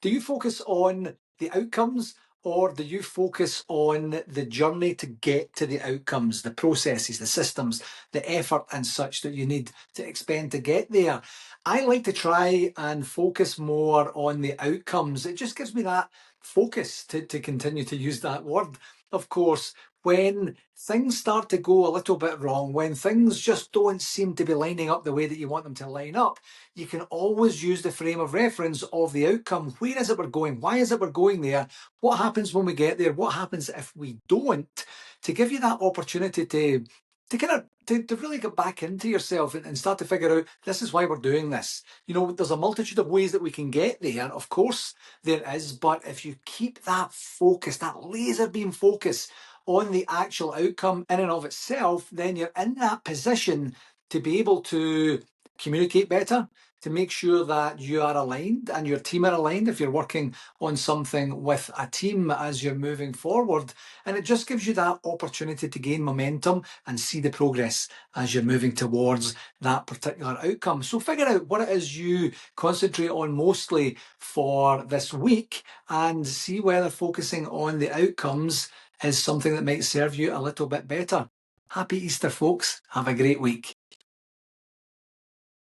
Do you focus on the outcomes or do you focus on the journey to get to the outcomes, the processes, the systems, the effort and such that you need to expend to get there? I like to try and focus more on the outcomes. It just gives me that focus to continue to use that word. Of course, when things start to go a little bit wrong, when things just don't seem to be lining up the way that you want them to line up, you can always use the frame of reference of the outcome. Where is it we're going? Why is it we're going there? What happens when we get there? What happens if we don't? To give you that opportunity to really get back into yourself and start to figure out this is why we're doing this. You know, there's a multitude of ways that we can get there. Of course, there is, but if you keep that focus, that laser beam focus on the actual outcome in and of itself, then you're in that position to be able to communicate better, to make sure that you are aligned and your team are aligned if you're working on something with a team as you're moving forward. And it just gives you that opportunity to gain momentum and see the progress as you're moving towards that particular outcome. So figure out what it is you concentrate on mostly for this week and see whether focusing on the outcomes is something that might serve you a little bit better. Happy Easter, folks. Have a great week.